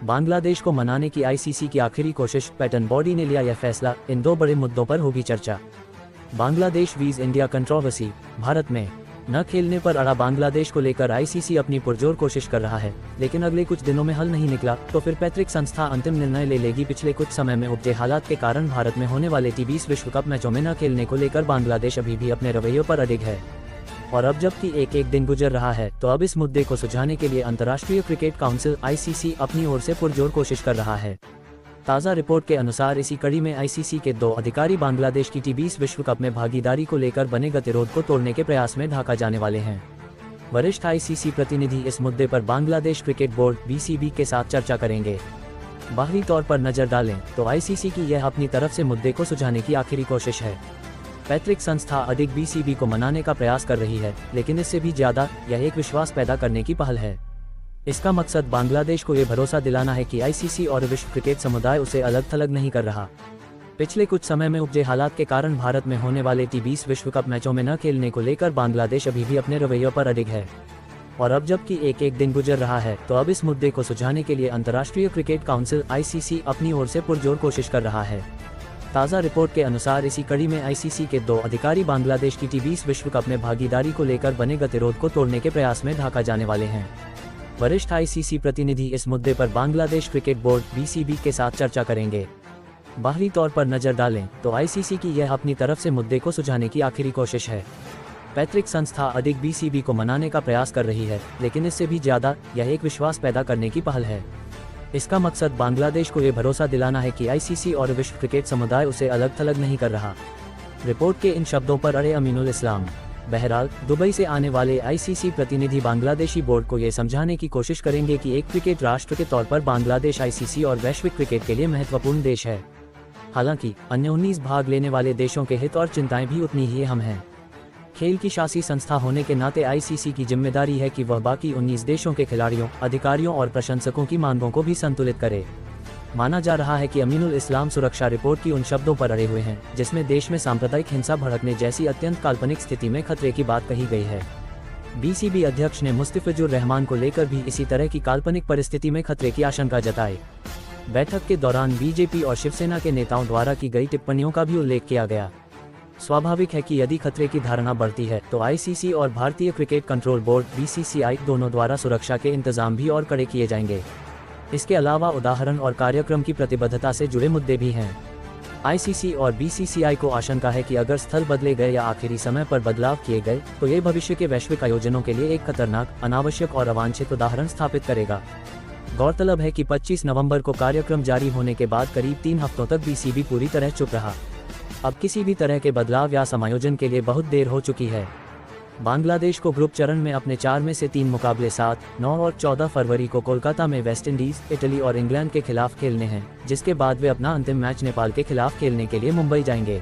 बांग्लादेश को मनाने की आईसीसी की आखिरी कोशिश, पैटर्न बॉडी ने लिया यह फैसला, इन दो बड़े मुद्दों पर होगी चर्चा। बांग्लादेश वीज इंडिया कंट्रोवर्सी, भारत में न खेलने पर अड़ा बांग्लादेश को लेकर आईसीसी अपनी पुरजोर कोशिश कर रहा है, लेकिन अगले कुछ दिनों में हल नहीं निकला तो फिर पैतृक संस्था अंतिम निर्णय ले लेगी। पिछले कुछ समय में उपजे हालात के कारण भारत में होने वाले T20 विश्व कप मैचों में न खेलने को लेकर बांग्लादेश अभी भी अपने रवैये पर अडिग है, और अब जबकि एक दिन गुजर रहा है तो अब इस मुद्दे को सुलझाने के लिए अंतर्राष्ट्रीय क्रिकेट काउंसिल आईसीसी अपनी ओर से पुरजोर कोशिश कर रहा है। ताज़ा रिपोर्ट के अनुसार इसी कड़ी में आईसीसी के 2 अधिकारी बांग्लादेश की T20 विश्व कप में भागीदारी को लेकर बने गतिरोध को तोड़ने के प्रयास में ढाका जाने वाले हैं। वरिष्ठ आईसीसी प्रतिनिधि इस मुद्दे पर बांग्लादेश क्रिकेट बोर्ड BCB के साथ चर्चा करेंगे। बाहरी तौर पर नजर डालें तो आईसीसी की यह अपनी तरफ से मुद्दे को सुलझाने की आखिरी कोशिश है। पैतृक संस्था अधिक BCB को मनाने का प्रयास कर रही है, लेकिन इससे भी ज्यादा यह एक विश्वास पैदा करने की पहल है। इसका मकसद बांग्लादेश को ये भरोसा दिलाना है कि आईसीसी और विश्व क्रिकेट समुदाय उसे अलग थलग नहीं कर रहा। पिछले कुछ समय में उपजे हालात के कारण भारत में होने वाले T20 विश्व कप मैचों में न खेलने को लेकर बांग्लादेश अभी भी अपने रवैये पर अडिग है, और अब जबकि एक दिन गुजर रहा है तो अब इस मुद्दे को सुलझाने के लिए अंतर्राष्ट्रीय क्रिकेट काउंसिल आईसीसी अपनी ओर से पुरजोर कोशिश कर रहा है। ताज़ा रिपोर्ट के अनुसार इसी कड़ी में आईसीसी के 2 अधिकारी बांग्लादेश की T20 विश्व कप में भागीदारी को लेकर बने गतिरोध को तोड़ने के प्रयास में ढाका जाने वाले हैं। वरिष्ठ आईसीसी प्रतिनिधि इस मुद्दे पर बांग्लादेश क्रिकेट बोर्ड BCB के साथ चर्चा करेंगे। बाहरी तौर पर नजर डालें तो आईसीसी की यह अपनी तरफ से मुद्दे को सुलझाने की आखिरी कोशिश है। पैतृक संस्था अधिक BCB को मनाने का प्रयास कर रही है, लेकिन इससे भी ज्यादा यह एक विश्वास पैदा करने की पहल है। इसका मकसद बांग्लादेश को ये भरोसा दिलाना है कि आईसीसी और विश्व क्रिकेट समुदाय उसे अलग थलग नहीं कर रहा। रिपोर्ट के इन शब्दों पर अड़े अमीनुल इस्लाम। बहरहाल दुबई से आने वाले आईसीसी प्रतिनिधि बांग्लादेशी बोर्ड को ये समझाने की कोशिश करेंगे कि एक क्रिकेट राष्ट्र के तौर पर बांग्लादेश आईसीसी और वैश्विक क्रिकेट के लिए महत्वपूर्ण देश है। हालांकि अन्य 19 भाग लेने वाले देशों के हित और चिंताएं भी उतनी ही अहम हैं। खेल की शासी संस्था होने के नाते आईसीसी की जिम्मेदारी है कि वह बाकी 19 देशों के खिलाड़ियों, अधिकारियों और प्रशंसकों की मांगों को भी संतुलित करे। माना जा रहा है कि अमीनुल इस्लाम सुरक्षा रिपोर्ट की उन शब्दों पर अड़े हुए हैं जिसमें देश में सांप्रदायिक हिंसा भड़कने जैसी अत्यंत काल्पनिक स्थिति में खतरे की बात कही गई है। BCB अध्यक्ष ने मुस्तफिजुर रहमान को लेकर भी इसी तरह की काल्पनिक परिस्थिति में खतरे की आशंका जताई। बैठक के दौरान बीजेपी और शिवसेना के नेताओं द्वारा की गई टिप्पणियों का भी उल्लेख किया गया। स्वाभाविक है कि यदि खतरे की धारणा बढ़ती है तो आईसीसी और भारतीय क्रिकेट कंट्रोल बोर्ड BCCI दोनों द्वारा सुरक्षा के इंतजाम भी और कड़े किए जाएंगे। इसके अलावा उदाहरण और कार्यक्रम की प्रतिबद्धता से जुड़े मुद्दे भी हैं। आईसीसी और BCCI को आशंका है कि अगर स्थल बदले गए या आखिरी समय पर बदलाव किए गए तो ये भविष्य के वैश्विक आयोजनों के लिए एक खतरनाक, अनावश्यक और अवांछित उदाहरण स्थापित करेगा। गौरतलब है कि 25 नवंबर को कार्यक्रम जारी होने के बाद करीब 3 हफ्तों तक BCB पूरी तरह चुप रहा। अब किसी भी तरह के बदलाव या समायोजन के लिए बहुत देर हो चुकी है। बांग्लादेश को ग्रुप चरण में अपने 4 में से 3 मुकाबले 7, 9 और 14 फरवरी को कोलकाता में वेस्टइंडीज, इटली और इंग्लैंड के खिलाफ खेलने हैं, जिसके बाद वे अपना अंतिम मैच नेपाल के खिलाफ खेलने के लिए मुंबई जाएंगे।